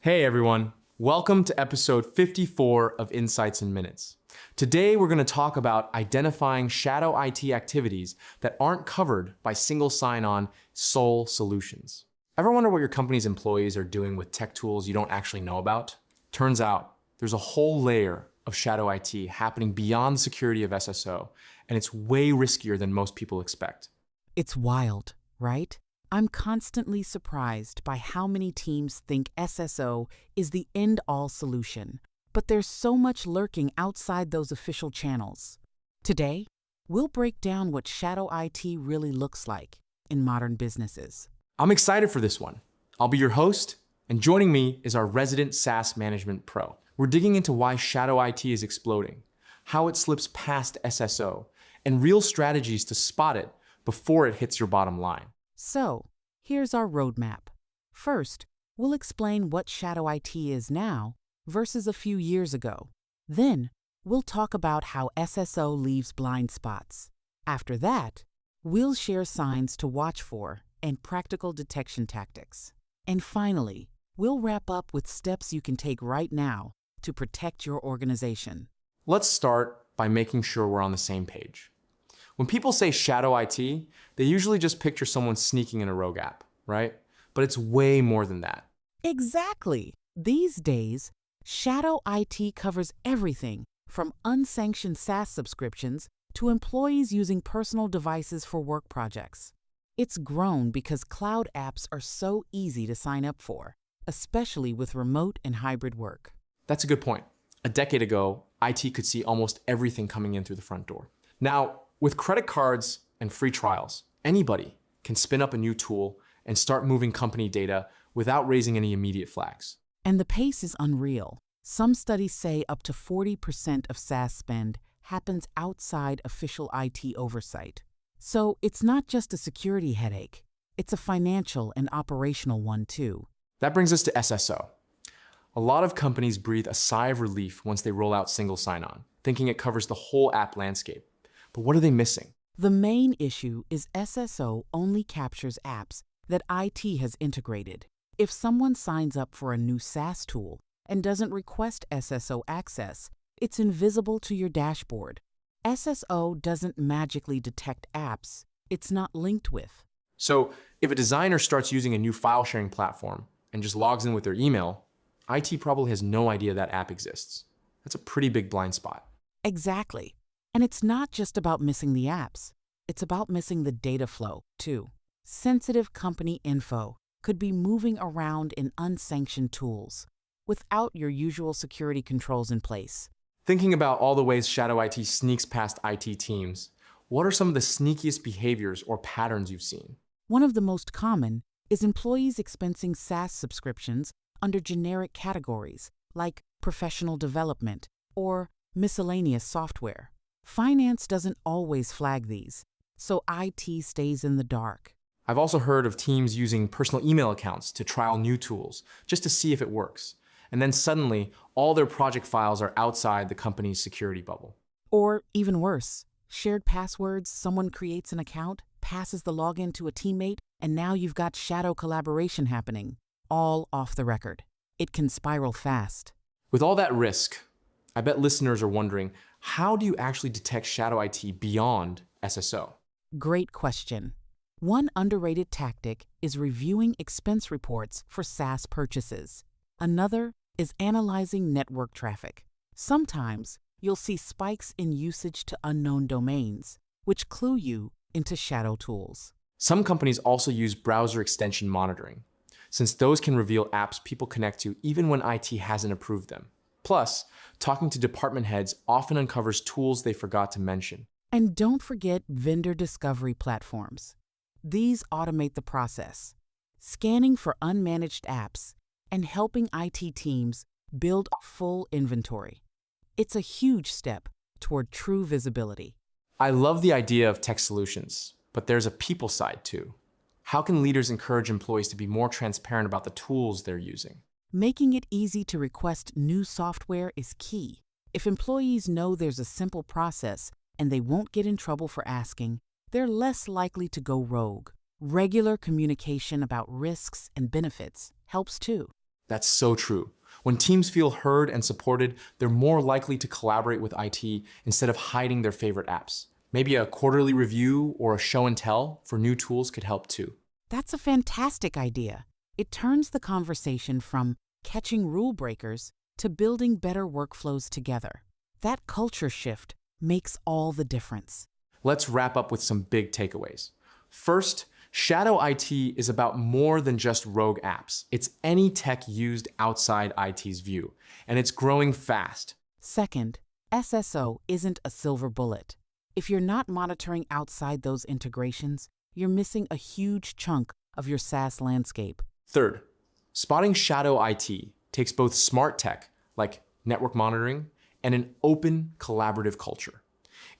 Hey everyone, welcome to episode 54 of Insights in Minutes. Today we're going to talk about identifying shadow IT activities that aren't covered by single sign-on sole solutions. Ever wonder what your company's employees are doing with tech tools you don't actually know about? Turns out there's a whole layer of shadow IT happening beyond the security of SSO, and it's way riskier than most people expect. It's wild, right? I'm constantly surprised by how many teams think SSO is the end-all solution, but there's so much lurking outside those official channels. Today, we'll break down what shadow IT really looks like in modern businesses. I'm excited for this one. I'll be your host, and joining me is our resident SaaS management pro. We're digging into why shadow IT is exploding, how it slips past SSO, and real strategies to spot it before it hits your bottom line. So, here's our roadmap. First, we'll explain what shadow IT is now versus a few years ago. Then, we'll talk about how SSO leaves blind spots. After that, we'll share signs to watch for and practical detection tactics. And finally, we'll wrap up with steps you can take right now to protect your organization. Let's start by making sure we're on the same page. When people say shadow IT, they usually just picture someone sneaking in a rogue app, right? But it's way more than that. Exactly. These days, shadow IT covers everything from unsanctioned SaaS subscriptions to employees using personal devices for work projects. It's grown because cloud apps are so easy to sign up for, especially with remote and hybrid work. That's a good point. A decade ago, IT could see almost everything coming in through the front door. Now, with credit cards and free trials, anybody can spin up a new tool and start moving company data without raising any immediate flags. And the pace is unreal. Some studies say up to 40% of SaaS spend happens outside official IT oversight. So it's not just a security headache, it's a financial and operational one too. That brings us to SSO. A lot of companies breathe a sigh of relief once they roll out single sign-on, thinking it covers the whole app landscape. But what are they missing? The main issue is SSO only captures apps that IT has integrated. If someone signs up for a new SaaS tool and doesn't request SSO access, it's invisible to your dashboard. SSO doesn't magically detect apps it's not linked with. So if a designer starts using a new file sharing platform and just logs in with their email, IT probably has no idea that app exists. That's a pretty big blind spot. Exactly. And it's not just about missing the apps. It's about missing the data flow, too. Sensitive company info could be moving around in unsanctioned tools without your usual security controls in place. Thinking about all the ways shadow IT sneaks past IT teams, what are some of the sneakiest behaviors or patterns you've seen? One of the most common is employees expensing SaaS subscriptions under generic categories like professional development or miscellaneous software. Finance doesn't always flag these, so IT stays in the dark. I've also heard of teams using personal email accounts to trial new tools just to see if it works. And then suddenly, all their project files are outside the company's security bubble. Or even worse, shared passwords, someone creates an account, passes the login to a teammate, and now you've got shadow collaboration happening, all off the record. It can spiral fast. With all that risk, I bet listeners are wondering, how do you actually detect shadow IT beyond SSO? Great question. One underrated tactic is reviewing expense reports for SaaS purchases. Another is analyzing network traffic. Sometimes you'll see spikes in usage to unknown domains, which clue you into shadow tools. Some companies also use browser extension monitoring, since those can reveal apps people connect to even when IT hasn't approved them. Plus, talking to department heads often uncovers tools they forgot to mention. And don't forget vendor discovery platforms. These automate the process, scanning for unmanaged apps and helping IT teams build a full inventory. It's a huge step toward true visibility. I love the idea of tech solutions, but there's a people side too. How can leaders encourage employees to be more transparent about the tools they're using? Making it easy to request new software is key. If employees know there's a simple process and they won't get in trouble for asking, they're less likely to go rogue. Regular communication about risks and benefits helps too. That's so true. When teams feel heard and supported, they're more likely to collaborate with IT instead of hiding their favorite apps. Maybe a quarterly review or a show and tell for new tools could help too. That's a fantastic idea. It turns the conversation from catching rule breakers to building better workflows together. That culture shift makes all the difference. Let's wrap up with some big takeaways. First, shadow IT is about more than just rogue apps. It's any tech used outside IT's view, and it's growing fast. Second, SSO isn't a silver bullet. If you're not monitoring outside those integrations, you're missing a huge chunk of your SaaS landscape. Third, spotting shadow IT takes both smart tech, like network monitoring, and an open, collaborative culture.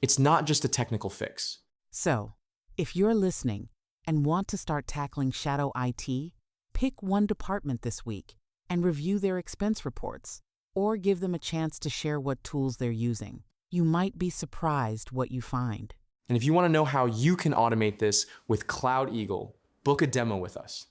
It's not just a technical fix. So, if you're listening and want to start tackling shadow IT, pick one department this week and review their expense reports, or give them a chance to share what tools they're using. You might be surprised what you find. And if you want to know how you can automate this with CloudEagle, book a demo with us.